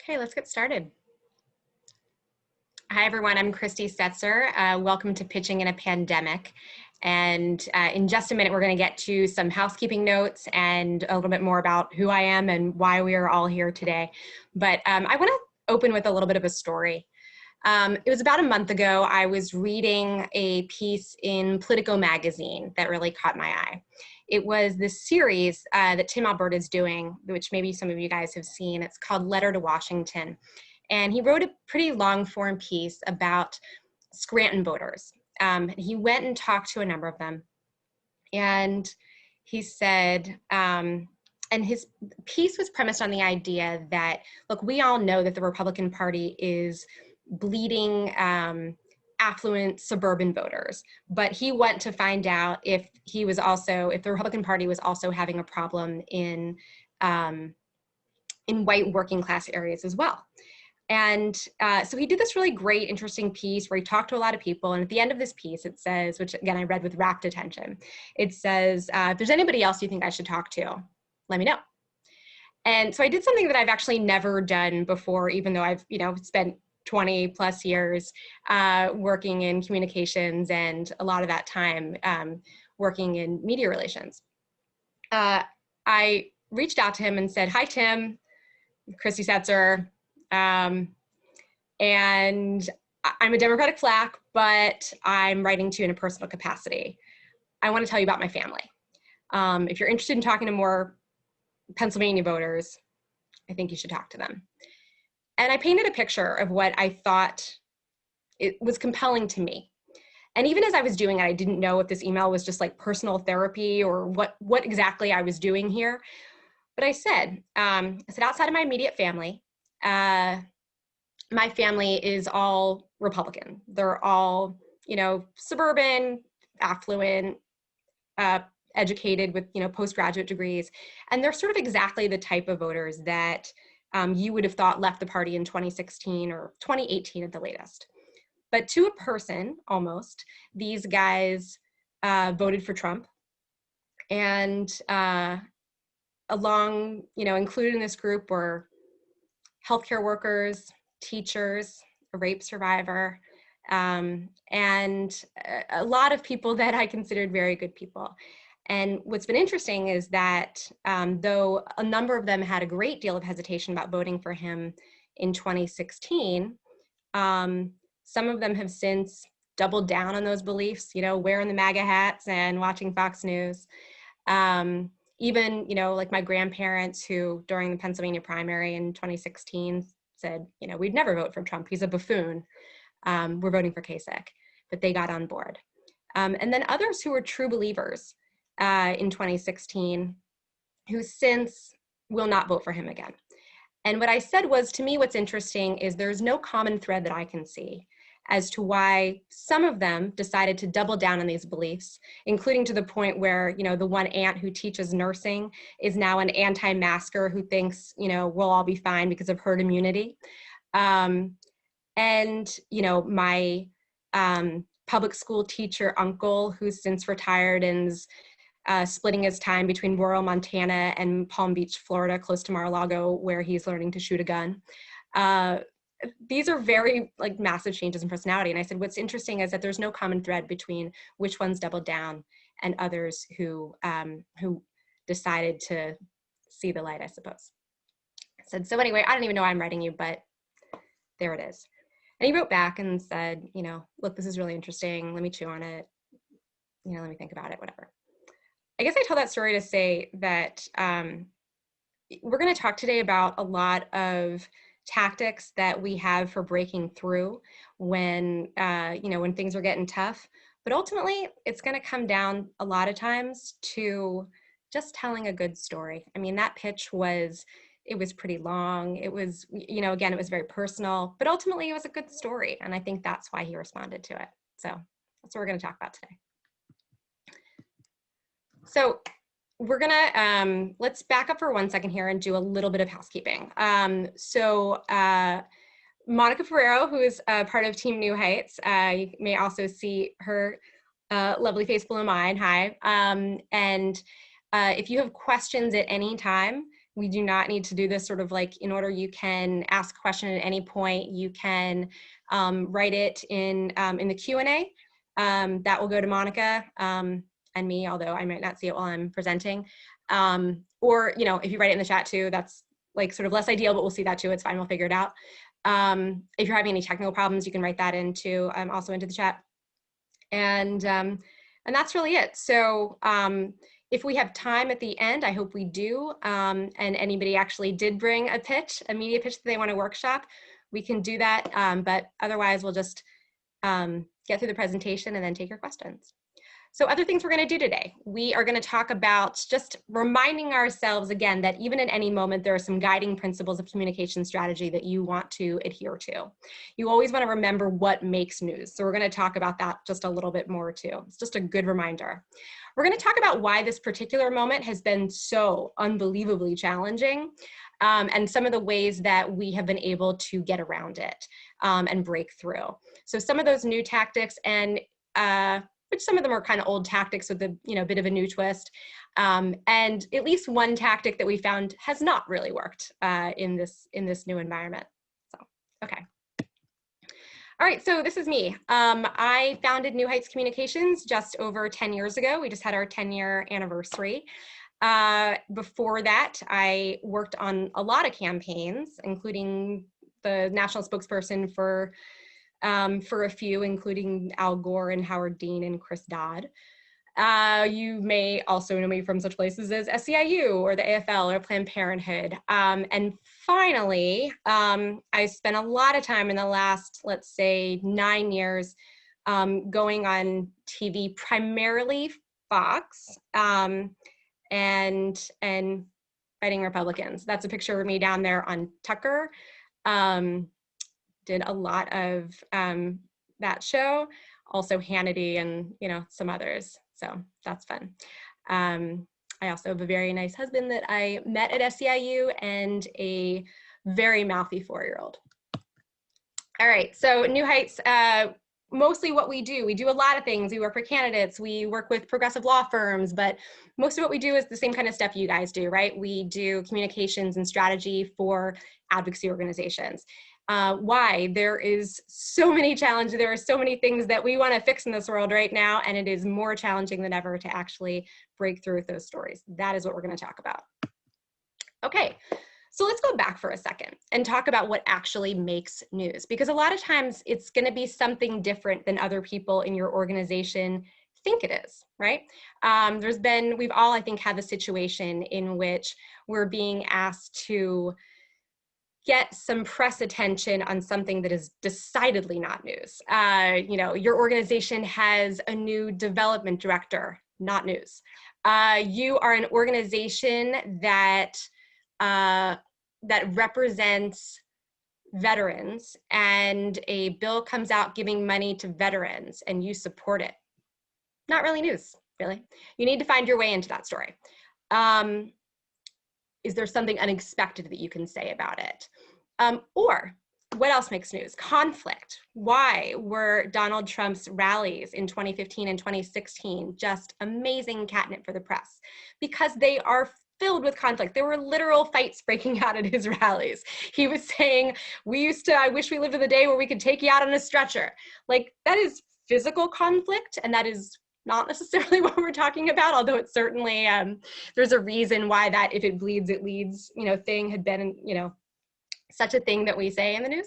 Okay, let's get started. Hi, everyone. I'm Christy Stetzer. Welcome to Pitching in a Pandemic. And in just a minute, we're going to get to some housekeeping notes and a little bit more about who I am and why we are all here today. But I want to open with a little bit of a story. It was about a month ago. I was reading a piece in Politico magazine that really caught my eye. It was this series that Tim Albert is doing, which maybe some of you guys have seen. It's called Letter to Washington. And he wrote a pretty long form piece about Scranton voters. He went and talked to a number of them. And he said, and his piece was premised on the idea that, look, we all know that the Republican Party is bleeding affluent suburban voters, but he went to find out if the Republican Party was also having a problem in white working class areas as well. And so he did this really great, interesting piece where he talked to a lot of people. And at the end of this piece, it says, which again, I read with rapt attention, it says, if there's anybody else you think I should talk to, let me know. And so I did something that I've actually never done before, even though I've spent 20 plus years working in communications and a lot of that time working in media relations. I reached out to him and said, hi, Tim, Christy Setzer. And I'm a Democratic flack, but I'm writing to you in a personal capacity. I want to tell you about my family. If you're interested in talking to more Pennsylvania voters, I think you should talk to them. And I painted a picture of what I thought it was compelling to me. And even as I was doing it, I didn't know if this email was just like personal therapy or what exactly I was doing here. But I said, outside of my immediate family, my family is all Republican. They're all, suburban, affluent, educated with, postgraduate degrees. And they're sort of exactly the type of voters that you would have thought left the party in 2016 or 2018 at the latest. But to a person, almost, these guys voted for Trump. And included in this group were healthcare workers, teachers, a rape survivor, and a lot of people that I considered very good people. And what's been interesting is that though a number of them had a great deal of hesitation about voting for him in 2016, some of them have since doubled down on those beliefs, wearing the MAGA hats and watching Fox News. Even, like my grandparents who during the Pennsylvania primary in 2016 said, we'd never vote for Trump. He's a buffoon. We're voting for Kasich, but they got on board. And then others who were true believers in 2016 who since will not vote for him again. And what I said was, to me, what's interesting is there's no common thread that I can see as to why some of them decided to double down on these beliefs, including to the point where, the one aunt who teaches nursing is now an anti-masker who thinks, we'll all be fine because of herd immunity. And, my public school teacher uncle, who's since retired and is splitting his time between rural Montana and Palm Beach, Florida, close to Mar-a-Lago, where he's learning to shoot a gun. These are very massive changes in personality. And I said, what's interesting is that there's no common thread between which ones doubled down and others who decided to see the light, I suppose. I said, so anyway, I don't even know why I'm writing you, but there it is. And he wrote back and said, look, this is really interesting. Let me chew on it. Let me think about it, whatever. I guess I tell that story to say that we're going to talk today about a lot of tactics that we have for breaking through when things are getting tough. But ultimately, it's going to come down a lot of times to just telling a good story. I mean, that pitch was pretty long. It was, again, it was very personal, but ultimately it was a good story. And I think that's why he responded to it. So that's what we're going to talk about today. So we're gonna, let's back up for 1 second here and do a little bit of housekeeping. Monica Ferrero, who is part of Team New Heights, you may also see her lovely face below mine, hi. If you have questions at any time, We do not need to do this sort of like in order. You can ask a question at any point. You can write it in the Q&A. That will go to Monica and me, although I might not see it while I'm presenting. Or, you know, if you write it in the chat too, that's like sort of less ideal, but we'll see that too. It's fine, we'll figure it out. If you're having any technical problems, you can write that into also into the chat. And that's really it. So if we have time at the end, I hope we do, and anybody actually did bring a pitch, a media pitch that they want to workshop, we can do that. But otherwise, we'll just get through the presentation and then take your questions. So other things we're going to do today, we are going to talk about just reminding ourselves again that even in any moment, there are some guiding principles of communication strategy that you want to adhere to. You always want to remember what makes news. So we're going to talk about that just a little bit more too. It's just a good reminder. We're going to talk about why this particular moment has been so unbelievably challenging, and some of the ways that we have been able to get around it and break through. So some of those new tactics, and which some of them are kind of old tactics with a bit of a new twist, and at least one tactic that we found has not really worked in this new environment. So okay. All right, so this is me. I founded New Heights Communications just over 10 years ago. We just had our 10-year anniversary. Before that, I worked on a lot of campaigns, including the national spokesperson for a few, including Al Gore and Howard Dean and Chris Dodd. You may also know me from such places as SEIU or the AFL or Planned Parenthood. And finally, I spent a lot of time in the last, let's say, 9 years going on TV, primarily Fox, and fighting Republicans. That's a picture of me down there on Tucker. Did a lot of that show, also Hannity and some others. So that's fun. I also have a very nice husband that I met at SEIU and a very mouthy 4-year-old. All right, so New Heights, mostly what we do a lot of things. We work for candidates, we work with progressive law firms, but most of what we do is the same kind of stuff you guys do, right? We do communications and strategy for advocacy organizations. Why? There is so many challenges. There are so many things that we want to fix in this world right now, and it is more challenging than ever to actually break through with those stories. That is what we're going to talk about. Okay, so let's go back for a second and talk about what actually makes news, because a lot of times it's going to be something different than other people in your organization think it is, right? We've all, I think, had the situation in which we're being asked to get some press attention on something that is decidedly not news. Your organization has a new development director, not news. You are an organization that represents veterans, and a bill comes out giving money to veterans and you support it. Not really news, really. You need to find your way into that story. Is there something unexpected that you can say about it? Or what else makes news? Conflict. Why were Donald Trump's rallies in 2015 and 2016 just amazing catnip for the press? Because they are filled with conflict. There were literal fights breaking out at his rallies. He was saying, I wish we lived in the day where we could take you out on a stretcher. Like, that is physical conflict, and that is not necessarily what we're talking about, although it's certainly, there's a reason why that if it bleeds, it leads, thing had been, such a thing that we say in the news.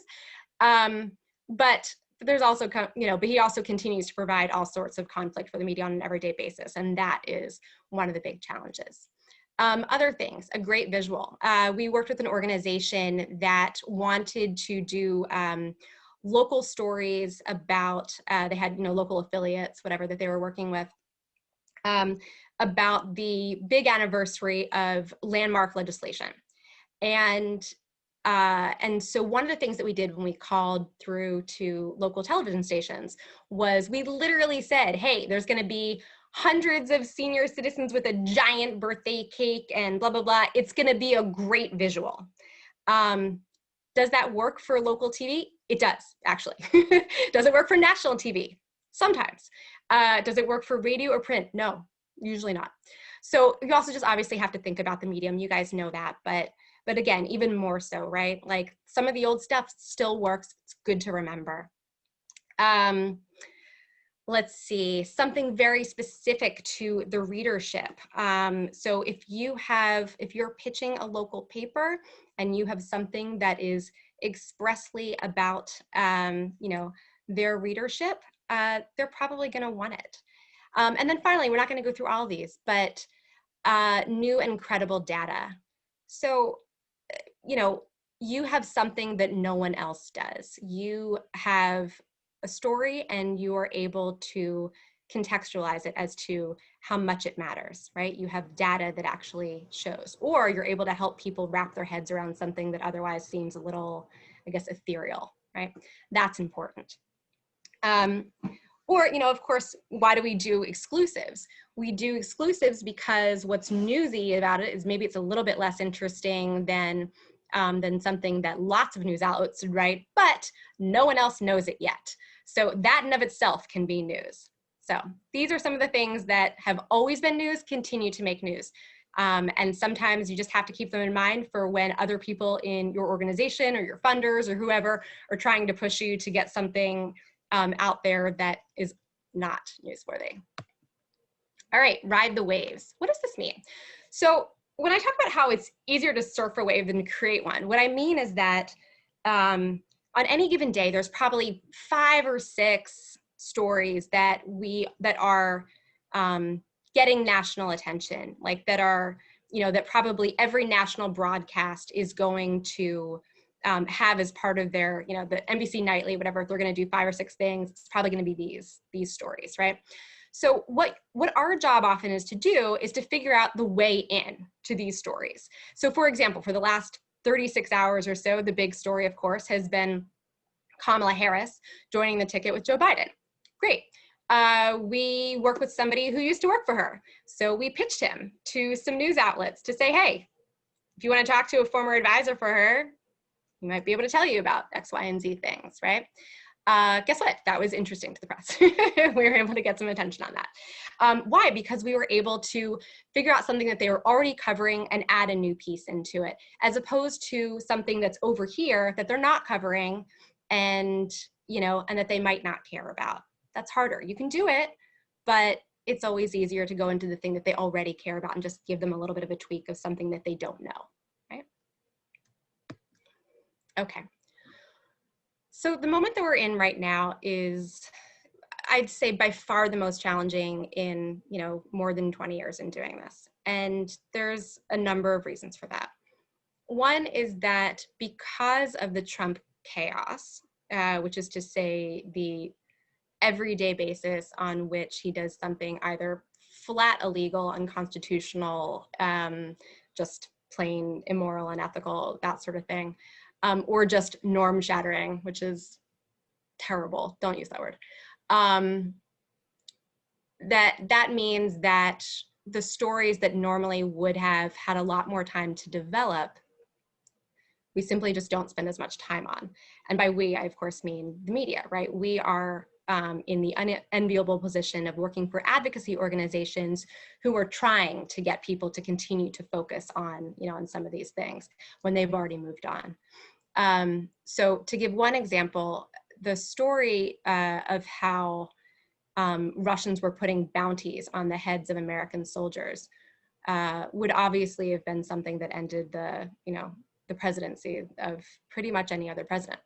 But there's also, but he also continues to provide all sorts of conflict for the media on an everyday basis. And that is one of the big challenges. Other things, a great visual. We worked with an organization that wanted to do local stories about, they had, local affiliates, whatever, that they were working with, about the big anniversary of landmark legislation. And so one of the things that we did when we called through to local television stations was we literally said, hey, there's going to be hundreds of senior citizens with a giant birthday cake and blah, blah, blah. It's going to be a great visual. Does that work for local TV? It does, actually. Does it work for national TV? Sometimes. Does it work for radio or print? No, usually not. So you also just obviously have to think about the medium. You guys know that, but again, even more so, right? Like some of the old stuff still works. It's good to remember. Let's see, something very specific to the readership. So if you're pitching a local paper and you have something that is expressly about, their readership, they're probably going to want it. And then finally, we're not going to go through all of these, but new and credible data. So, you have something that no one else does. You have a story and you are able to contextualize it as to how much it matters, right? You have data that actually shows, or you're able to help people wrap their heads around something that otherwise seems a little, I guess, ethereal, right? That's important. Or, of course, why do we do exclusives? We do exclusives because what's newsy about it is maybe it's a little bit less interesting than something that lots of news outlets would write, but no one else knows it yet. So that in of itself can be news. So these are some of the things that have always been news, continue to make news. And sometimes you just have to keep them in mind for when other people in your organization or your funders or whoever are trying to push you to get something out there that is not newsworthy. All right, ride the waves. What does this mean? So when I talk about how it's easier to surf a wave than to create one, what I mean is that on any given day, there's probably 5 or 6 stories that are getting national attention, like that are, that probably every national broadcast is going to have as part of their, the NBC Nightly, whatever, if they're going to do 5 or 6 things, it's probably going to be these stories, right? So what our job often is to do is to figure out the way in to these stories. So for example, for the last 36 hours or so, the big story, of course, has been Kamala Harris joining the ticket with Joe Biden. Great. We work with somebody who used to work for her. So we pitched him to some news outlets to say, hey, if you want to talk to a former advisor for her, he might be able to tell you about X, Y, and Z things, right? Guess what? That was interesting to the press. We were able to get some attention on that. Why? Because we were able to figure out something that they were already covering and add a new piece into it, as opposed to something that's over here that they're not covering and, and that they might not care about. That's harder. You can do it, but it's always easier to go into the thing that they already care about and just give them a little bit of a tweak of something that they don't know, right? Okay. So the moment that we're in right now is, I'd say, by far the most challenging in, more than 20 years in doing this. And there's a number of reasons for that. One is that because of the Trump chaos, which is to say the everyday basis on which he does something either flat illegal, unconstitutional, just plain immoral, unethical, that sort of thing, or just norm shattering, which is terrible. Don't use that word. That means that the stories that normally would have had a lot more time to develop, we simply just don't spend as much time on. And by we, I of course mean the media, right? We are in the unenviable position of working for advocacy organizations who are trying to get people to continue to focus on, on some of these things when they've already moved on. So to give one example, the story of how Russians were putting bounties on the heads of American soldiers would obviously have been something that ended the presidency of pretty much any other president.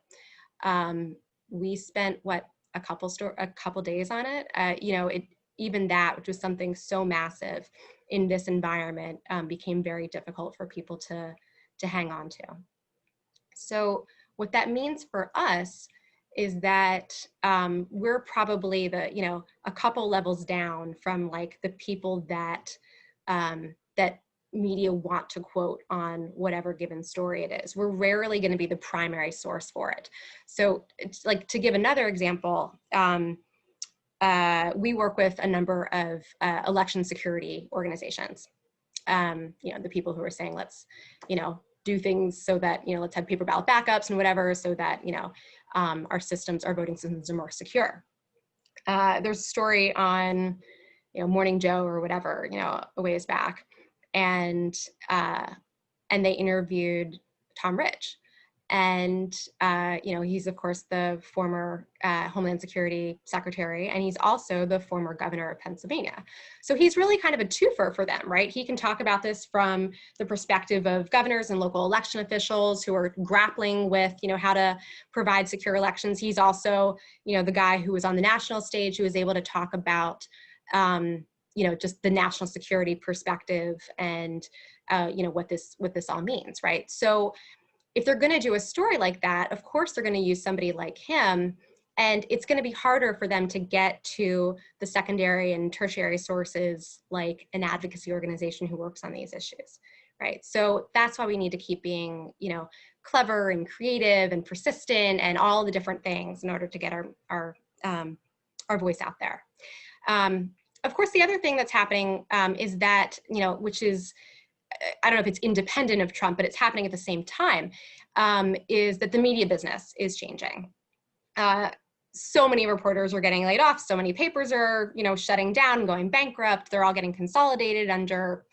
We spent a couple days on it. Even that, which was something so massive in this environment, became very difficult for people to hang on to. So what that means for us is that we're probably a couple levels down from like the people that that media want to quote on whatever given story it is. We're rarely going to be the primary source for it. So it's like, to give another example, we work with a number of election security organizations. The people who are saying, let's, do things so that, let's have paper ballot backups and whatever, so that, our voting systems are more secure. There's a story on, Morning Joe or whatever, a ways back. And they interviewed Tom Ridge. And, he's, of course, the former Homeland Security Secretary, and he's also the former governor of Pennsylvania. So he's really kind of a twofer for them, right? He can talk about this from the perspective of governors and local election officials who are grappling with, how to provide secure elections. He's also, the guy who was on the national stage who was able to talk about, just the national security perspective and, what this all means, right? So if they're going to do a story like that, of course, they're going to use somebody like him. And it's going to be harder for them to get to the secondary and tertiary sources like an advocacy organization who works on these issues, right? So that's why we need to keep being, clever and creative and persistent and all the different things in order to get our voice out there. Of course, the other thing that's happening is that, which is, I don't know if it's independent of Trump, but it's happening at the same time, is that the media business is changing. So many reporters are getting laid off. So many papers are, shutting down, going bankrupt. They're all getting consolidated under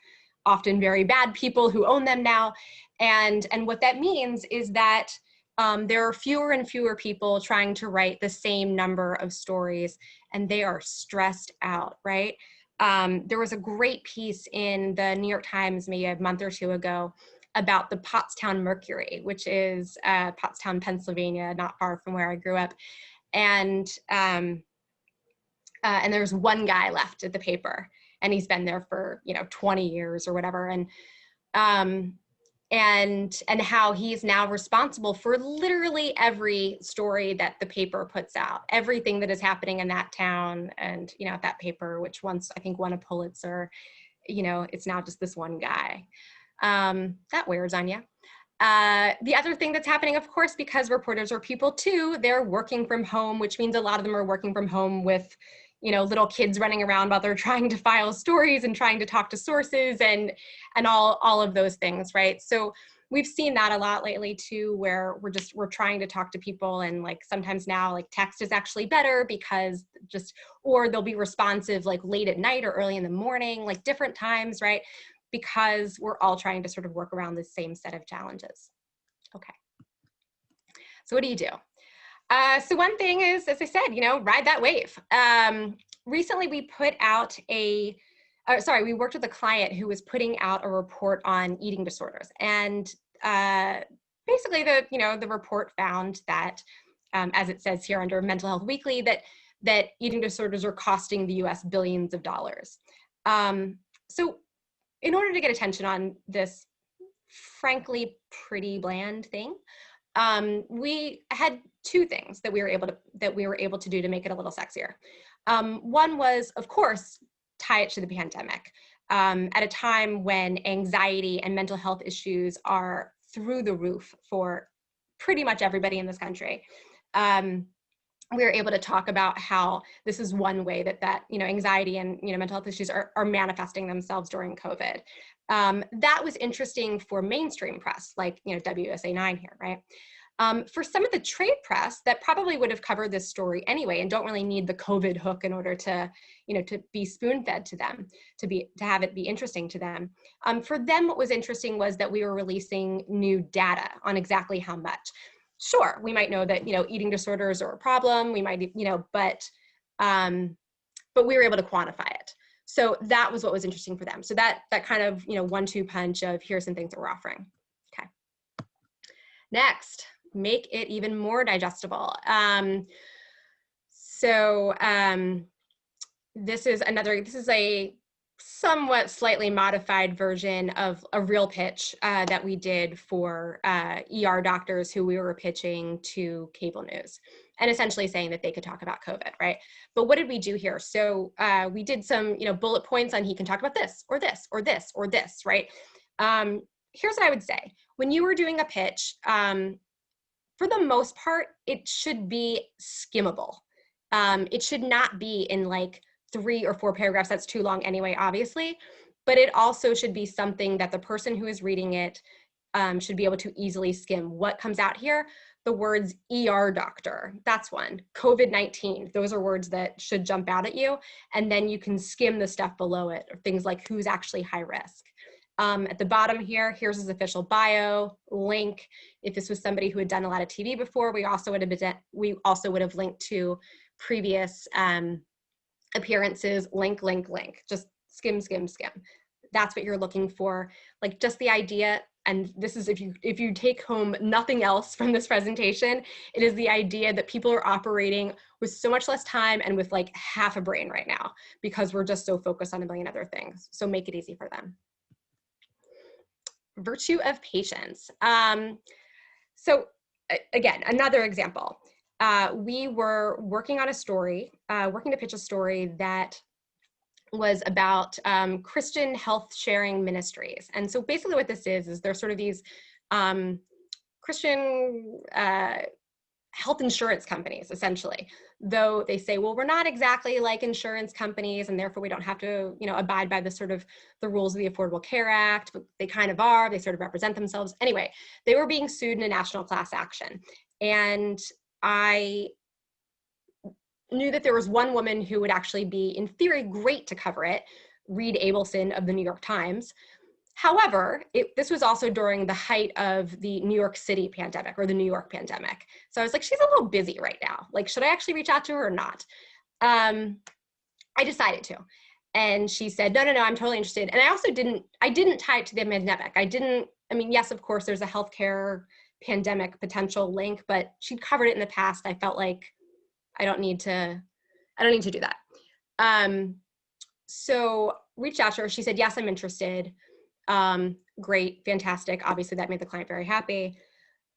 often very bad people who own them now. And what that means is that there are fewer and fewer people trying to write the same number of stories, and they are stressed out, right? There was a great piece in the New York Times maybe a month or two ago about the Pottstown Mercury, which is Pottstown, Pennsylvania, not far from where I grew up. And there's one guy left at the paper, and he's been there for 20 years or whatever. And how he's now responsible for literally every story that the paper puts out, everything that is happening in that town and, that paper, which once I think won a Pulitzer, it's now just this one guy. That wears on you. The other thing that's happening, of course, because reporters are people too, they're working from home, which means a lot of them are working from home with little kids running around while they're trying to file stories and trying to talk to sources and all of those things, right? So we've seen that a lot lately too, where we're trying to talk to people, and like sometimes now like text is actually better because or they'll be responsive like late at night or early in the morning, like different times, right? Because we're all trying to sort of work around the same set of challenges. Okay. So what do you do? So one thing is, as I said, ride that wave. Recently we put out we worked with a client who was putting out a report on eating disorders. And basically the report found that, as it says here under Mental Health Weekly, that eating disorders are costing the US billions of dollars. So in order to get attention on this, frankly, pretty bland thing, we had two things that we were able to do to make it a little sexier. One was, of course, tie it to the pandemic. At a time when anxiety and mental health issues are through the roof for pretty much everybody in this country, we were able to talk about how this is one way that anxiety and mental health issues are manifesting themselves during COVID. That was interesting for mainstream press, like WSA 9 here, right? For some of the trade press that probably would have covered this story anyway and don't really need the COVID hook in order to be spoon-fed to them, to have it be interesting to them. For them, what was interesting was that we were releasing new data on exactly how much. Sure, we might know that eating disorders are a problem. We might but we were able to quantify it. So that was what was interesting for them. So that kind of 1-2 punch of here's some things that we're offering. Okay. Next, make it even more digestible. This is a somewhat slightly modified version of a real pitch that we did for ER doctors who we were pitching to cable news, and essentially saying that they could talk about COVID, right? But what did we do here? So we did some bullet points on he can talk about this or this or this or this, right? Here's what I would say. When you were doing a pitch, for the most part, it should be skimmable. It should not be in like 3 or 4 paragraphs. That's too long anyway, obviously. But it also should be something that the person who is reading it should be able to easily skim. What comes out here? the words ER doctor, that's one. COVID-19, those are words that should jump out at you. And then you can skim the stuff below it, or things like who's actually high risk. At the bottom here, here's his official bio, link. If this was somebody who had done a lot of TV before, we also would have linked to previous appearances, link. Just skim. That's what you're looking for. Like, just the idea, and this is if you take home nothing else from this presentation, it is the idea that people are operating with so much less time and with like half a brain right now, because we're just so focused on a million other things. So make it easy for them. Virtue of patience. So again, another example. We were working on a story, working to pitch a story that was about Christian health sharing ministries. And so basically what this is they're sort of these Christian health insurance companies, essentially, though they say, well, we're not exactly like insurance companies, and therefore we don't have to, abide by the sort of the rules of the Affordable Care Act, but they kind of are. They sort of represent themselves. Anyway, they were being sued in a national class action. And I knew that there was one woman who would actually be, in theory, great to cover it, Reed Abelson of the New York Times. However, this was also during the height of the New York City pandemic, or the New York pandemic. So I was like, she's a little busy right now. Like, should I actually reach out to her or not? I decided to. And she said, no, I'm totally interested. And I didn't tie it to the pandemic. Yes, of course, there's a healthcare pandemic potential link, but she'd covered it in the past. I felt like I don't need to do that. So reached out to her. She said, yes, I'm interested. Great, fantastic. Obviously that made the client very happy.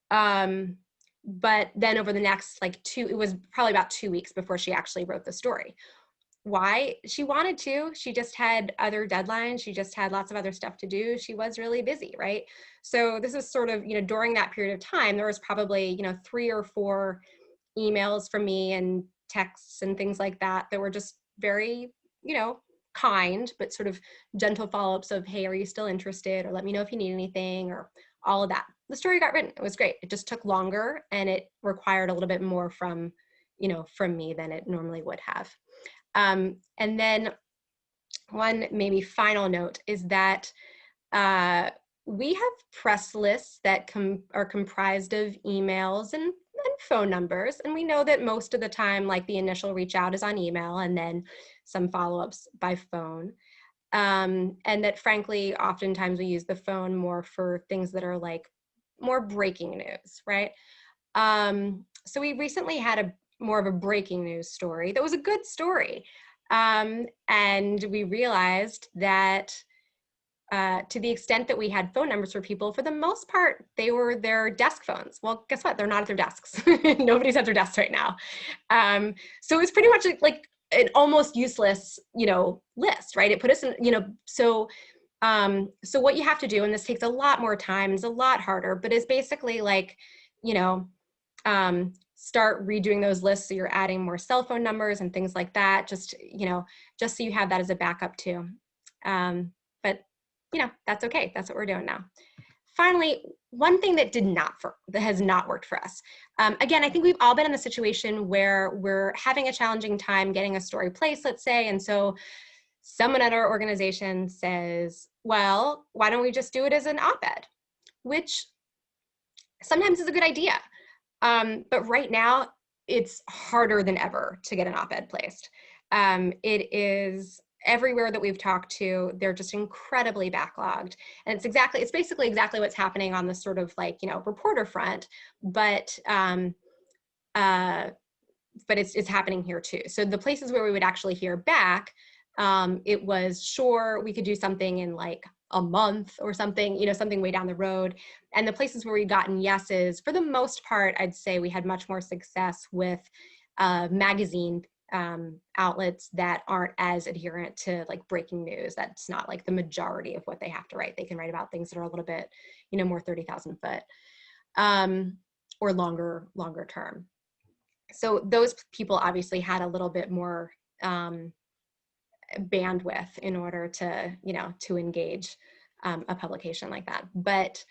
But then over the next it was probably about 2 weeks before she actually wrote the story. Why? She wanted to, she just had other deadlines. She just had lots of other stuff to do. She was really busy, right? So this is sort of, during that period of time, there was probably, 3 or 4 emails from me and texts and things like that that were just very, kind, but sort of gentle follow-ups of, hey, are you still interested? Or let me know if you need anything, or all of that. The story got written. It was great. It just took longer, and it required a little bit more from me than it normally would have. And then one maybe final note is that we have press lists that are comprised of emails and phone numbers. And we know that most of the time, the initial reach out is on email and then some follow-ups by phone. And that frankly, oftentimes we use the phone more for things that are more breaking news, right? So we recently had more of a breaking news story that was a good story. And we realized that to the extent that we had phone numbers for people, for the most part, they were their desk phones. Well, guess what? They're not at their desks. Nobody's at their desks right now. So it's pretty much like an almost useless, list, right? It put us in, so what you have to do, and this takes a lot more time, it's a lot harder, but it's basically start redoing those lists. So you're adding more cell phone numbers and things like that, just so you have that as a backup too. But that's okay. That's what we're doing now. Finally, one thing that has not worked for us. Again, I think we've all been in the situation where we're having a challenging time getting a story placed, let's say. And so someone at our organization says, well, why don't we just do it as an op-ed? Which sometimes is a good idea. But right now, it's harder than ever to get an op-ed placed. It is everywhere that we've talked to, they're just incredibly backlogged. And it's basically exactly what's happening on the sort of reporter front, but it's happening here too. So the places where we would actually hear back, it was sure we could do something in a month or something, something way down the road. And the places where we've gotten yeses, for the most part, I'd say we had much more success with magazine outlets that aren't as adherent to breaking news. That's not the majority of what they have to write. They can write about things that are a little bit, more 30,000 foot or longer term. So those people obviously had a little bit more bandwidth in order to, to engage a publication like that. But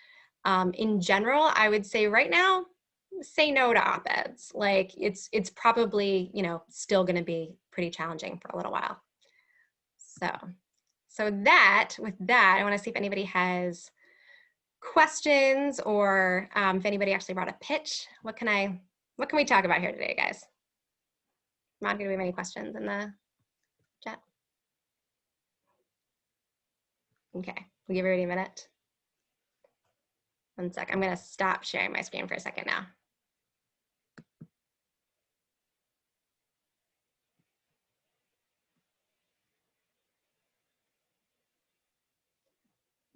in general, I would say right now, say no to op-eds. Like it's probably, you know, still going to be pretty challenging for a little while. So with that, I want to see if anybody has questions or if anybody actually brought a pitch. What can we talk about here today, guys? Monica, do we have any questions in the chat? Okay, we'll give everybody a minute. One sec, I'm gonna stop sharing my screen for a second now.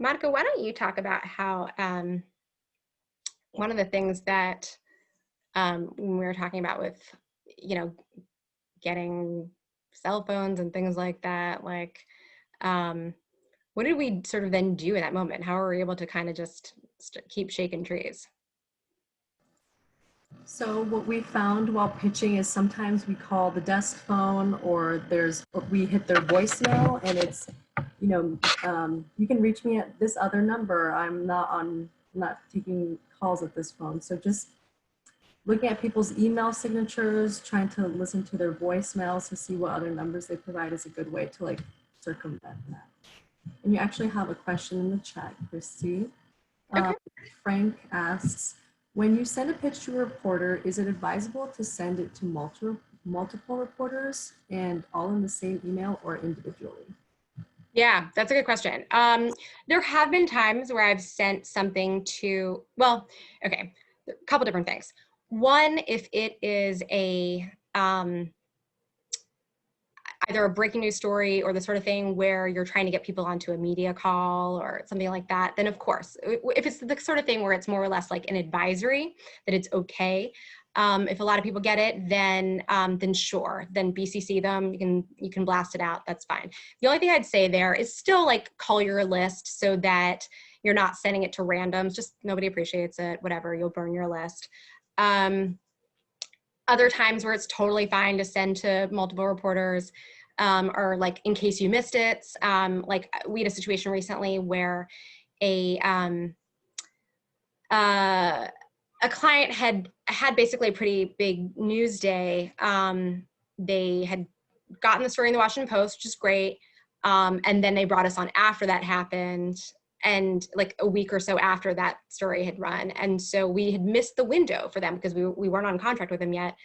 Monica, why don't you talk about how one of the things that when we were talking about with, you know, getting cell phones and things like that, like what did we sort of then do in that moment? How were we able to kind of just keep shaking trees? So what we found while pitching is sometimes we call the desk phone, or we hit their voicemail, and it's, you know, you can reach me at this other number. I'm not taking calls at this phone. So just looking at people's email signatures, trying to listen to their voicemails to see what other numbers they provide is a good way to like circumvent that. And you actually have a question in the chat, Christy. Okay. Frank asks, when you send a pitch to a reporter, is it advisable to send it to multiple reporters and all in the same email or individually? Yeah, that's a good question. There have been times where I've sent something to, well, okay, a couple different things. One, if it is a either a breaking news story or the sort of thing where you're trying to get people onto a media call or something like that, then of course, if it's the sort of thing where it's more or less like an advisory that it's okay, if a lot of people get it, then sure, then BCC them. You can blast it out. That's fine. The only thing I'd say there is still like call your list so that you're not sending it to randoms. Just nobody appreciates it. Whatever, you'll burn your list. Other times where it's totally fine to send to multiple reporters, or like in case you missed it. Like we had a situation recently where a client had basically a pretty big news day. They had gotten the story in the Washington Post, which is great. And then they brought us on after that happened, and like a week or so after that story had run. And so we had missed the window for them because we weren't on contract with them yet,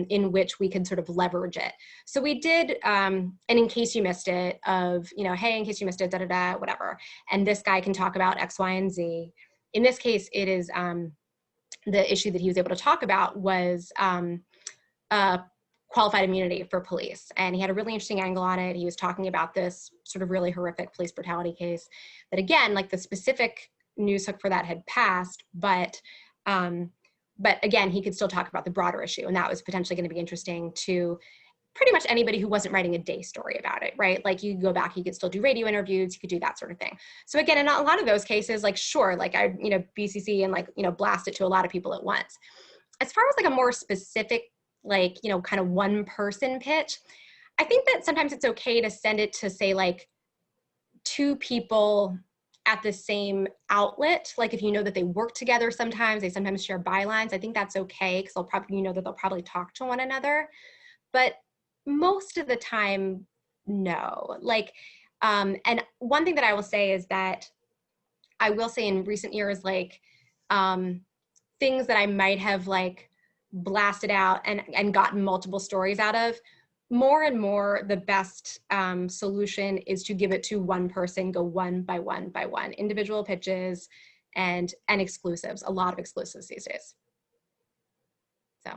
in which we could sort of leverage it. So we did, and in case you missed it, of, you know, hey, in case you missed it, whatever. And this guy can talk about X, Y, and Z. In this case, it is the issue that he was able to talk about was qualified immunity for police. And he had a really interesting angle on it. He was talking about this sort of really horrific police brutality case that, again, like the specific news hook for that had passed, but again, he could still talk about the broader issue. And that was potentially going to be interesting to pretty much anybody who wasn't writing a day story about it, right? Like you go back, you could still do radio interviews, you could do that sort of thing. So again, in a lot of those cases, like, sure, like I, you know, BCC and like, you know, blast it to a lot of people at once. As far as like a more specific, like, you know, kind of one person pitch, I think that sometimes it's okay to send it to, say, like 2 people at the same outlet. Like if you know that they work together sometimes, they sometimes share bylines, I think that's okay because they'll probably, you know, that they'll probably talk to one another. But most of the time, no. Like, and one thing that I will say is that I will say in recent years, like things that I might have like blasted out and gotten multiple stories out of, more and more the best solution is to give it to one person, go one by one by one, individual pitches and exclusives, a lot of exclusives these days. So.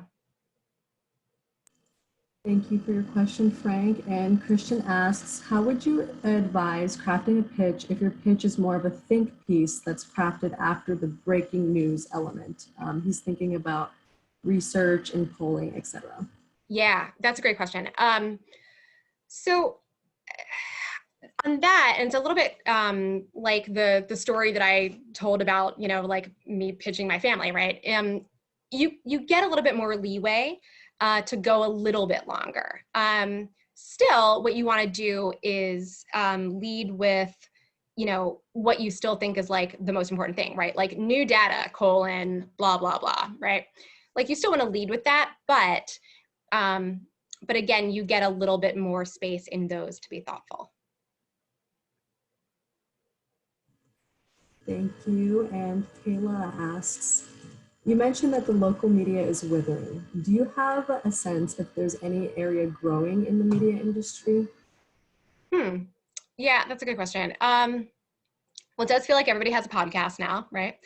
Thank you for your question, Frank. And Christian asks, how would you advise crafting a pitch if your pitch is more of a think piece that's crafted after the breaking news element? He's thinking about research and polling, etc. Yeah, that's a great question. So on that, and it's a little bit like the story that I told about, you know, like me pitching my family, right? You get a little bit more leeway to go a little bit longer. Still, what you want to do is lead with, you know, what you still think is like the most important thing, right? Like new data, colon, blah, blah, blah, right? Like you still want to lead with that, but again, you get a little bit more space in those to be thoughtful. Thank you. And Kayla asks, you mentioned that the local media is withering. Do you have a sense if there's any area growing in the media industry? Yeah, that's a good question. Well, it does feel like everybody has a podcast now, right?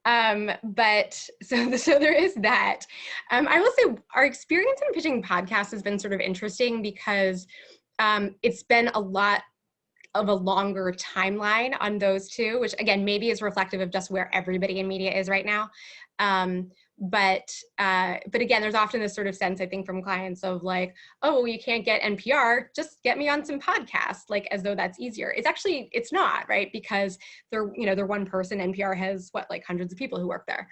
But so there is that. I will say our experience in pitching podcasts has been sort of interesting because it's been a lot of a longer timeline on those two, which again, maybe is reflective of just where everybody in media is right now. But again, there's often this sort of sense, I think, from clients of like, oh, well, you can't get NPR, just get me on some podcasts, like as though that's easier. It's not, right? Because they're one person. NPR has what, like hundreds of people who work there.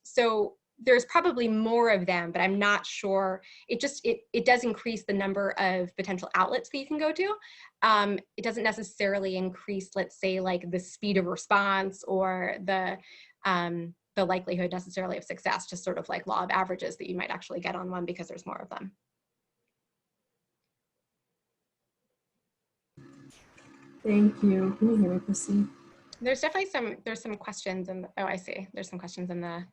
So there's probably more of them, but I'm not sure. It does increase the number of potential outlets that you can go to. It doesn't necessarily increase, let's say, like the speed of response or the likelihood necessarily of success, just sort of like law of averages that you might actually get on one because there's more of them. Thank you. Can you hear me, Chrissy? There's definitely some questions oh, I see. There's some questions in the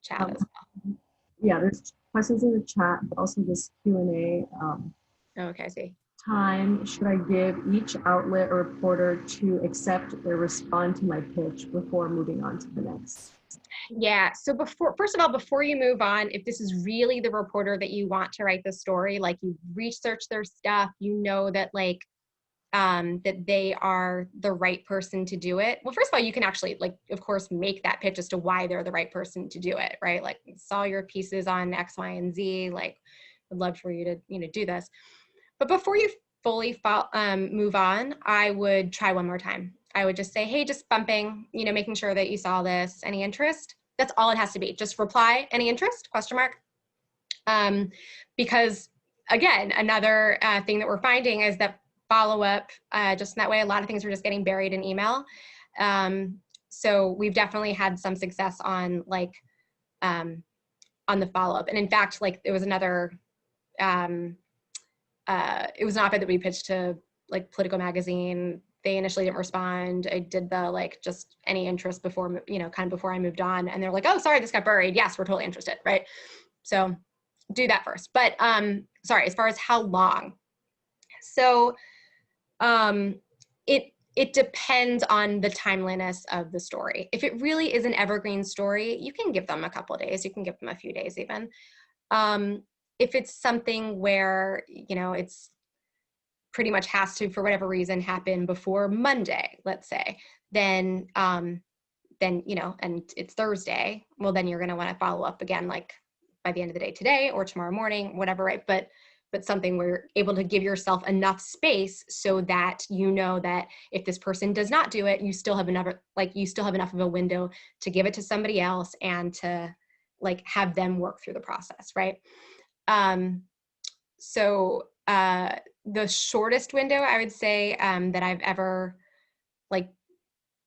chat as well. Yeah, there's questions in the chat, but also this Q&A. Oh, okay, I see. Time should I give each outlet or reporter to accept or respond to my pitch before moving on to the next? Yeah, so first of all, before you move on, if this is really the reporter that you want to write the story, like you research their stuff, you know that like that they are the right person to do it. Well, first of all, you can actually, like, of course, make that pitch as to why they're the right person to do it, right? Like, saw your pieces on X, Y, and Z. Like, would love for you to do this. But before you fully move on, I would try one more time. I would just say, hey, just bumping, making sure that you saw this. Any interest? That's all it has to be. Just reply, any interest? Question mark. Because again, another thing that we're finding is that follow-up, just in that way, a lot of things are just getting buried in email. So we've definitely had some success on like on the follow-up. And in fact, like it was another, it was an op-ed that we pitched to like Politico magazine. They initially didn't respond. I did the like just any interest before, kind of before I moved on. And they're like, oh, sorry, this got buried. Yes, we're totally interested, right? So do that first. But sorry, as far as how long. So it depends on the timeliness of the story. If it really is an evergreen story, you can give them a couple of days. You can give them a few days even. If it's something where, it's pretty much has to, for whatever reason, happen before Monday, let's say, then, and it's Thursday, well, then you're going to want to follow up again, like by the end of the day today or tomorrow morning, whatever, right? But something where you're able to give yourself enough space so that you know that if this person does not do it, you still have enough of a window to give it to somebody else and to like have them work through the process, right? So the shortest window I would say that I've ever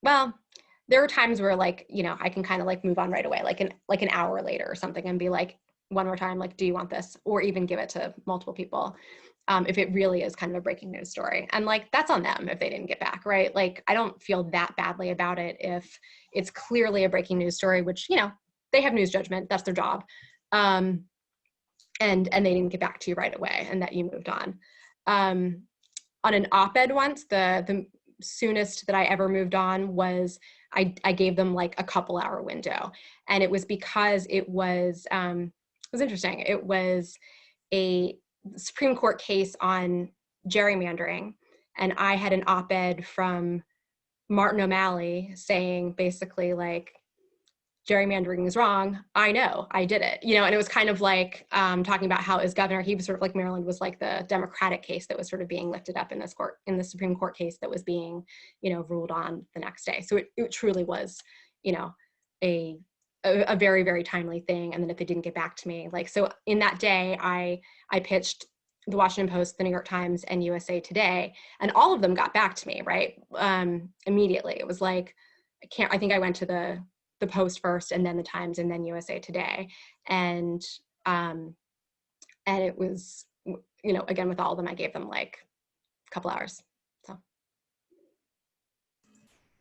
there are times where like, I can kind of like move on right away, like an hour later or something and be like, one more time, like, do you want this? Or even give it to multiple people if it really is kind of a breaking news story. And like, that's on them if they didn't get back, right? Like, I don't feel that badly about it if it's clearly a breaking news story, which, they have news judgment, that's their job. And they didn't get back to you right away and that you moved on. On an op-ed once, the soonest that I ever moved on was I gave them like a couple hour window. And it was because it was interesting. It was a Supreme Court case on gerrymandering. And I had an op-ed from Martin O'Malley saying basically like, gerrymandering is wrong. I know, I did it, and it was kind of like talking about how as governor, he was sort of like Maryland was like the Democratic case that was sort of being lifted up in the Supreme Court case that was being, ruled on the next day. So it truly was, a very, very timely thing. And then if they didn't get back to me, like, so in that day, I pitched the Washington Post, the New York Times, and USA Today, and all of them got back to me, right? Immediately. It was like, I think I went to the Post first, and then the Times, and then USA Today. And it was, you know, again, with all of them, I gave them like a couple hours. So.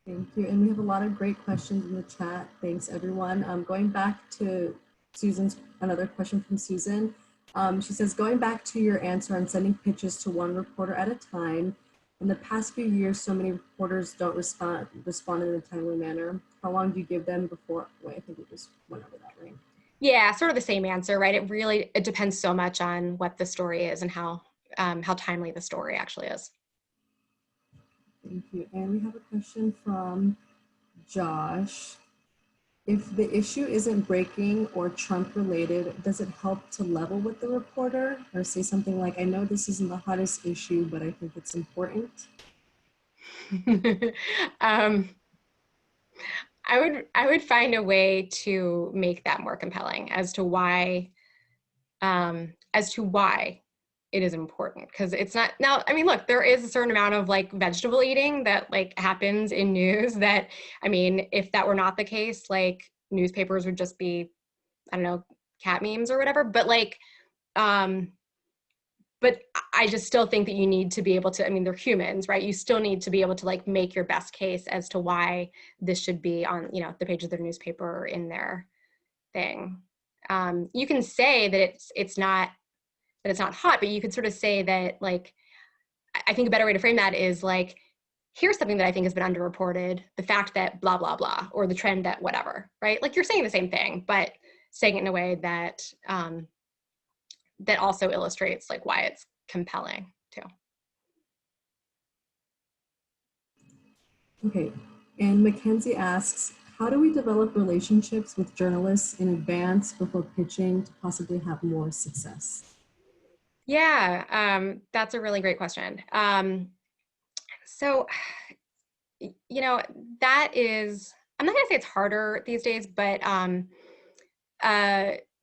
Thank you. And we have a lot of great questions in the chat. Thanks, everyone. Going back to another question from Susan. She says, going back to your answer on sending pitches to one reporter at a time, in the past few years, so many reporters don't respond in a timely manner. How long do you give them before? Wait, I think we just went over that, right? Yeah, sort of the same answer, right? It depends so much on what the story is and how timely the story actually is. Thank you. And we have a question from Josh. If the issue isn't breaking or Trump related, does it help to level with the reporter or say something like, I know this isn't the hottest issue, but I think it's important? I would find a way to make that more compelling as to why it is important, because it's not now. I mean, look, there is a certain amount of like vegetable eating that like happens in news that, I mean, if that were not the case, like newspapers would just be, I don't know, cat memes or whatever. But like, but I just still think that you need to be able to, I mean, they're humans, right? You still need to be able to like make your best case as to why this should be on, you know, the page of their newspaper or in their thing. You can say that it's not hot, but you could sort of say that, like, I think a better way to frame that is like, here's something that I think has been underreported, the fact that blah, blah, blah, or the trend that whatever, right? Like, you're saying the same thing, but saying it in a way that that also illustrates like why it's compelling too. Okay, and Mackenzie asks, how do we develop relationships with journalists in advance before pitching to possibly have more success? Yeah, that's a really great question. So, you know, that is, I'm not gonna say it's harder these days, but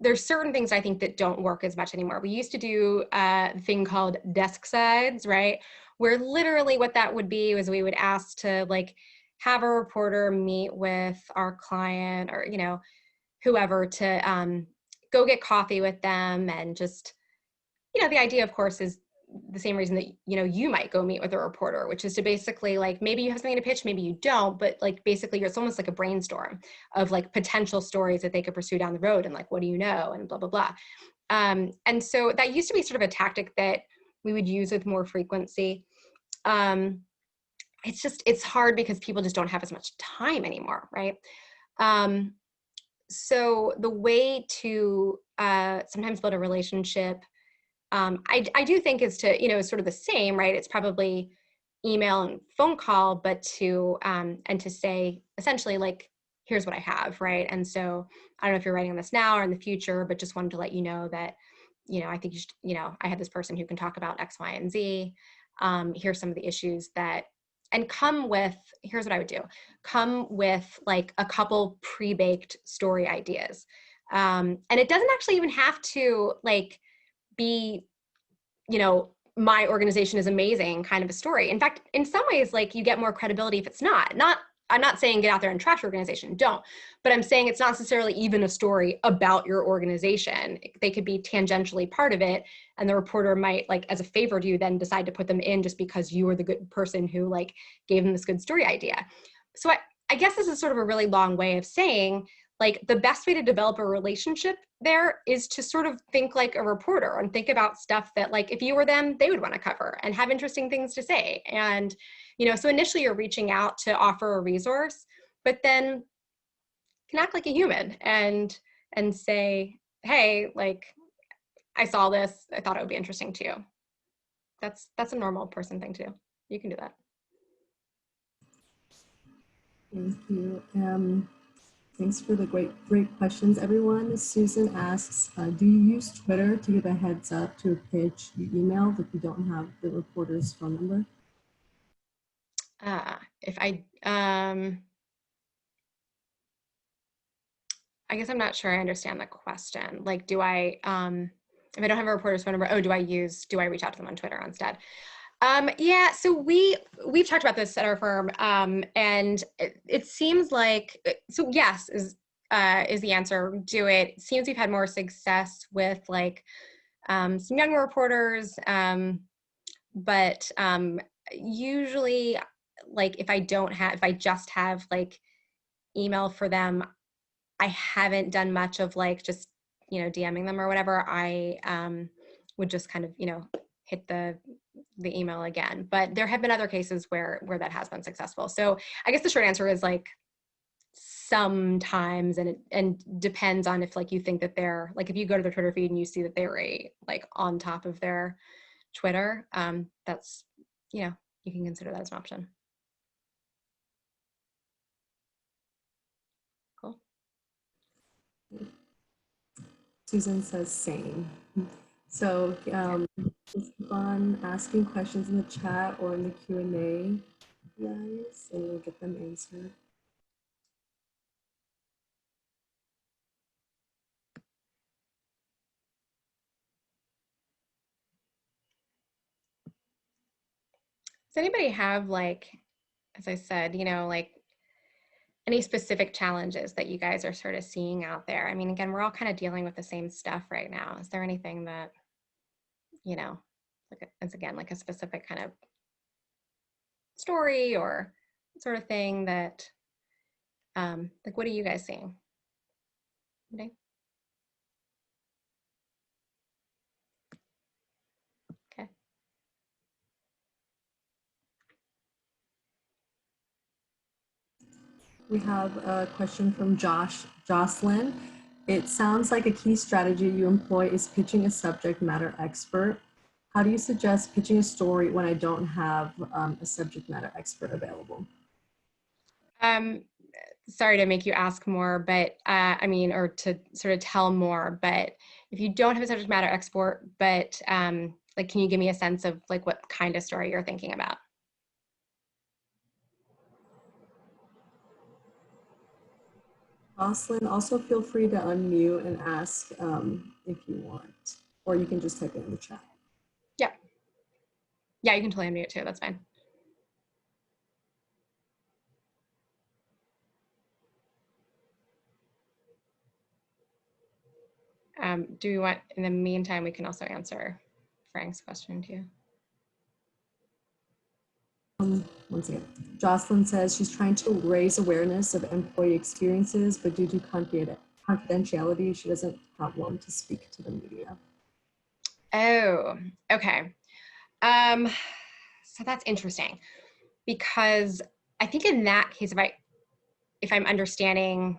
there's certain things I think that don't work as much anymore. We used to do a thing called desk sides, right? Where literally what that would be was we would ask to like have a reporter meet with our client or, you know, whoever to go get coffee with them and just, you know, the idea, of course, is the same reason that, you know, you might go meet with a reporter, which is to basically like, maybe you have something to pitch, maybe you don't, but like basically it's almost like a brainstorm of like potential stories that they could pursue down the road and like, what do you know, and blah, blah, blah. And so that used to be sort of a tactic that we would use with more frequency. It's hard because people just don't have as much time anymore, right? So the way to sometimes build a relationship, I do think is to, you know, sort of the same, right? It's probably email and phone call, but to, and to say essentially like, here's what I have, right? And so I don't know if you're writing on this now or in the future, but just wanted to let you know that, you know, I think you should, you know, I had this person who can talk about X, Y, and Z. Here's some of the issues that, and come with, here's what I would do. Come with like a couple pre-baked story ideas. And it doesn't actually even have to like be, you know, my organization is amazing kind of a story. In fact, in some ways, like you get more credibility if it's not. I'm not saying get out there and trash your organization, don't. But I'm saying it's not necessarily even a story about your organization. They could be tangentially part of it, and the reporter might, like, as a favor to you, then decide to put them in just because you were the good person who like gave them this good story idea. So I guess this is sort of a really long way of saying, like, the best way to develop a relationship there is to sort of think like a reporter and think about stuff that, like, if you were them, they would want to cover and have interesting things to say. And, you know, so initially you're reaching out to offer a resource, but then can act like a human and say, hey, like, I saw this, I thought it would be interesting to you. That's a normal person thing to do. You can do that. Thank you. Thanks for the great questions, everyone. Susan asks, do you use Twitter to give a heads up to a pitch you emailed if you don't have the reporter's phone number? If I guess I'm not sure I understand the question. Like, do I, if I don't have a reporter's phone number, oh, do I reach out to them on Twitter instead? Yeah, so we've talked about this at our firm, and it seems like, so yes is the answer. Do it. It seems we've had more success with like some younger reporters, but usually, like if I just have like email for them, I haven't done much of like just, DMing them or whatever. I would just kind of, hit the email again. But there have been other cases where that has been successful. So I guess the short answer is like sometimes, and it depends on if like you think that they're like, if you go to their Twitter feed and you see that they're like on top of their Twitter, that's, you can consider that as an option. Cool. Susan says same. So just keep on asking questions in the chat or in the Q&A, guys, and we'll get them answered. Does anybody have like, as I said, like any specific challenges that you guys are sort of seeing out there? I mean, again, we're all kind of dealing with the same stuff right now. Is there anything that, like it's again, like a specific kind of story or sort of thing that, like, what are you guys seeing? Anybody? Okay. We have a question from Jocelyn. It sounds like a key strategy you employ is pitching a subject matter expert. How do you suggest pitching a story when I don't have a subject matter expert available? Sorry to make you ask more, but I mean, or to sort of tell more, but if you don't have a subject matter expert, but like, can you give me a sense of like what kind of story you're thinking about? Jocelyn, also feel free to unmute and ask if you want, or you can just type it in the chat. Yeah. Yeah, you can totally unmute too. That's fine. Do we want, in the meantime, we can also answer Frank's question too. One second. Jocelyn says she's trying to raise awareness of employee experiences, but due to confidentiality, she doesn't want to speak to the media. Oh, okay. So that's interesting, because I think in that case, if I'm understanding,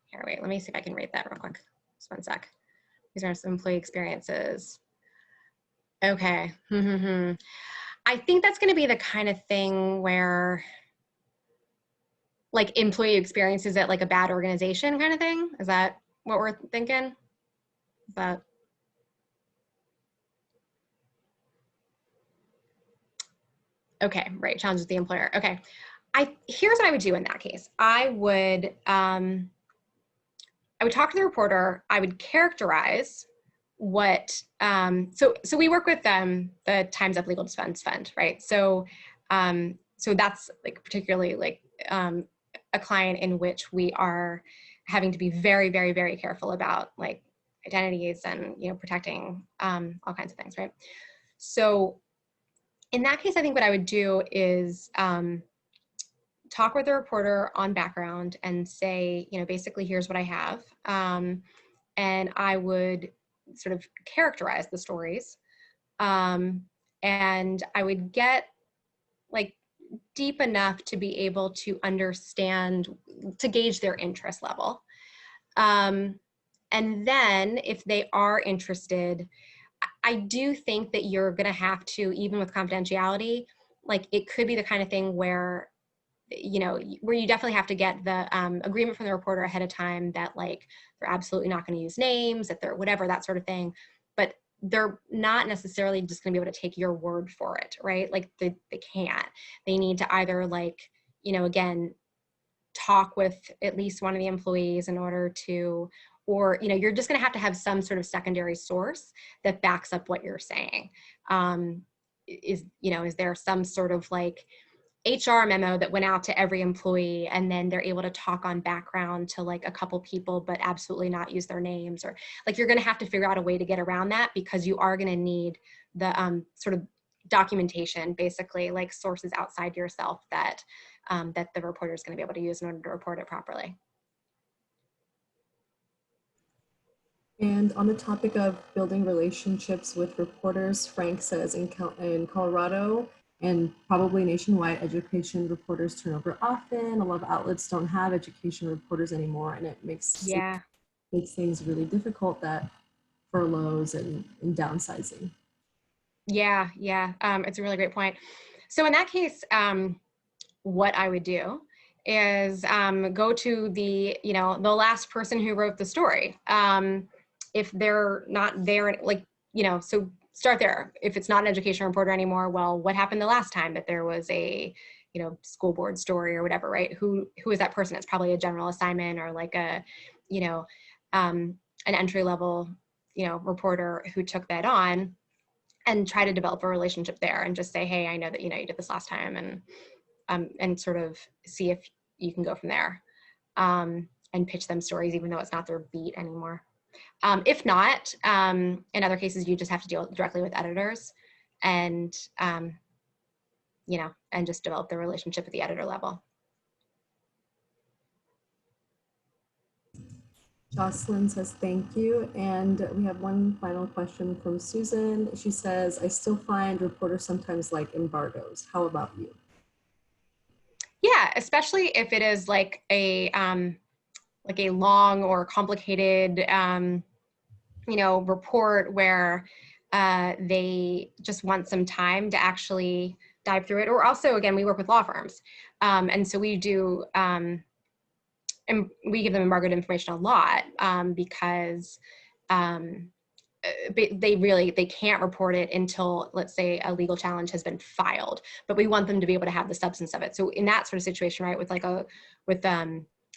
here, wait, let me see if I can read that real quick. Just one sec. These are some employee experiences. Okay. I think that's going to be the kind of thing where like employee experiences at like a bad organization kind of thing. Is that what we're thinking? Is that? Okay, right, challenges the employer. Okay, here's what I would do in that case. I would talk to the reporter. I would characterize what, so we work with the Time's Up Legal Defense Fund, right? So that's like particularly like a client in which we are having to be very, very, very careful about like identities and, protecting all kinds of things, right? So in that case, I think what I would do is talk with the reporter on background and say, basically, here's what I have. And I would sort of characterize the stories. And I would get like deep enough to be able to understand, to gauge their interest level. And then if they are interested, I do think that you're going to have to, even with confidentiality, like it could be the kind of thing where, where you definitely have to get the agreement from the reporter ahead of time that like they're absolutely not going to use names, that they're whatever, that sort of thing. But they're not necessarily just going to be able to take your word for it, right? Like they can't. They need to either like, again, talk with at least one of the employees in order to, or, you know, you're just going to have some sort of secondary source that backs up what you're saying. Is there some sort of like HR memo that went out to every employee, and then they're able to talk on background to like a couple people, but absolutely not use their names? Or like, you're going to have to figure out a way to get around that, because you are going to need the sort of documentation, basically like sources outside yourself that that the reporter is going to be able to use in order to report it properly. And on the topic of building relationships with reporters, Frank says in Colorado and probably nationwide, education reporters turn over often. A lot of outlets don't have education reporters anymore, and it makes things really difficult, that furloughs and downsizing. Yeah, it's a really great point. So in that case, what I would do is go to the last person who wrote the story. If they're not there, like, so start there. If it's not an education reporter anymore, well, what happened the last time that there was a, school board story or whatever, right? Who is that person? It's probably a general assignment, or like a, an entry level, reporter who took that on, and try to develop a relationship there, and just say, hey, I know that, you did this last time, and sort of see if you can go from there, and pitch them stories, even though it's not their beat anymore. If not, in other cases, you just have to deal directly with editors, and, and just develop the relationship at the editor level. Jocelyn says thank you. And we have one final question from Susan. She says, I still find reporters sometimes like embargoes. How about you? Yeah, especially if it is like a long or complicated, report where they just want some time to actually dive through it. Or also, again, we work with law firms. And so we do, and we give them embargoed information a lot, because they can't report it until, let's say, a legal challenge has been filed, but we want them to be able to have the substance of it. So in that sort of situation, right, with a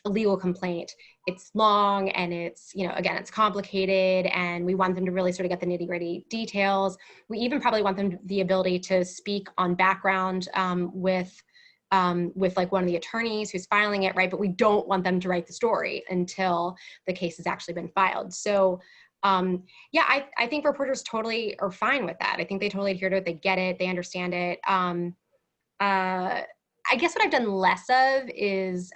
legal complaint, it's long, and it's, again, it's complicated, and we want them to really sort of get the nitty-gritty details. We even probably want them the ability to speak on background with like one of the attorneys who's filing it, right? But we don't want them to write the story until the case has actually been filed. So yeah, I think reporters totally are fine with that. I think they totally adhere to it. They get it. They understand it. I guess what I've done less of is,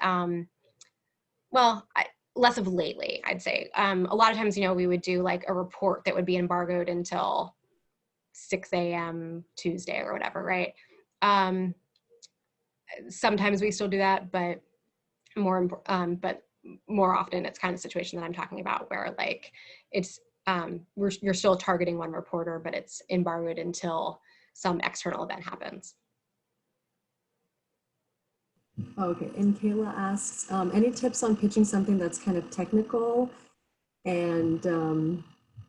less of lately, I'd say. A lot of times, we would do like a report that would be embargoed until 6 a.m. Tuesday or whatever, right? Sometimes we still do that, but more often it's kind of the situation that I'm talking about, where like it's you're still targeting one reporter, but it's embargoed until some external event happens. Okay, and Kayla asks, any tips on pitching something that's kind of technical? And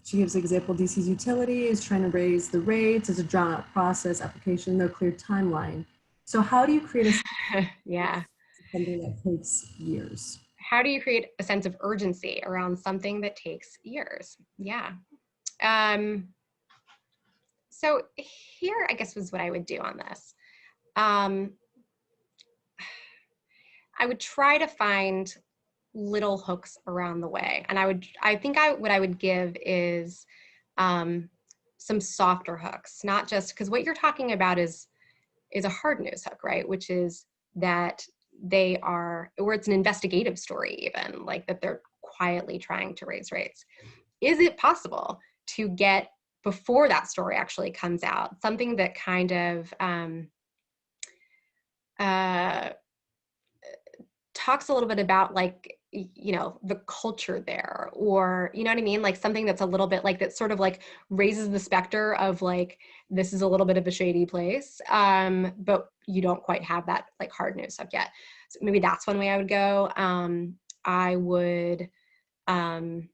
she gives an example. DC's utility is trying to raise the rates. It's a drawn out process, application, no clear timeline. So how do you create a yeah, something that takes years? How do you create a sense of urgency around something that takes years? Yeah. So here, I guess, was what I would do on this. I would try to find little hooks around the way. And what I would give is some softer hooks, not just, because what you're talking about is a hard news hook, right? Which is that or it's an investigative story, even, like that they're quietly trying to raise rates. Is it possible to get, before that story actually comes out, something that kind of talks a little bit about, like, the culture there, or, you know what I mean? Like something that's a little bit like, that sort of like raises the specter of like, this is a little bit of a shady place, but you don't quite have that like hard news hook yet. So maybe that's one way I would go. I would, again,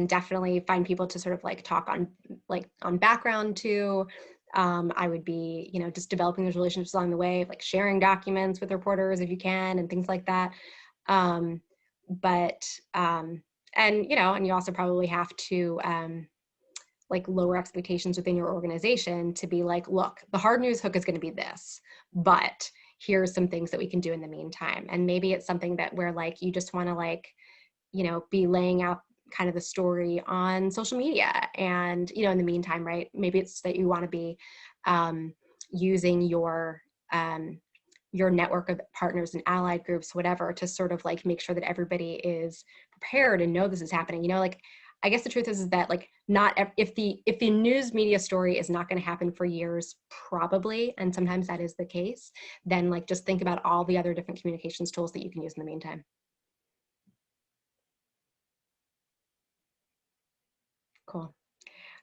definitely find people to sort of like talk on background too. I would be, just developing those relationships along the way, like sharing documents with reporters if you can, and things like that. but, and, you know, and you also probably have to, like lower expectations within your organization to be like, look, the hard news hook is going to be this, but here's some things that we can do in the meantime. And maybe it's something that where like, you just want to like, you know, be laying out kind of the story on social media. And, you know, in the meantime, right, maybe it's that you want to be using your network of partners and allied groups, whatever, to sort of like make sure that everybody is prepared and know this is happening. You know, like, I guess the truth is that like not if the news media story is not going to happen for years, probably, and sometimes that is the case, then like just think about all the other different communications tools that you can use in the meantime. Cool.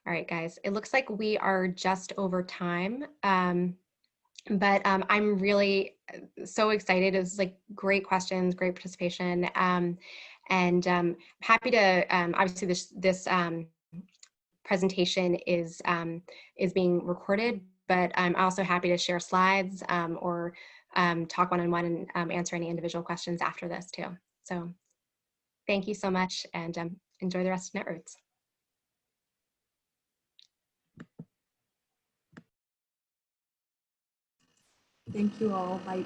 All right, guys, it looks like we are just over time. But I'm really so excited. It was like great questions, great participation. And happy to, obviously this presentation is being recorded, but I'm also happy to share slides or talk one-on-one and answer any individual questions after this too. So thank you so much, and enjoy the rest of Netroots. Thank you all. Bye.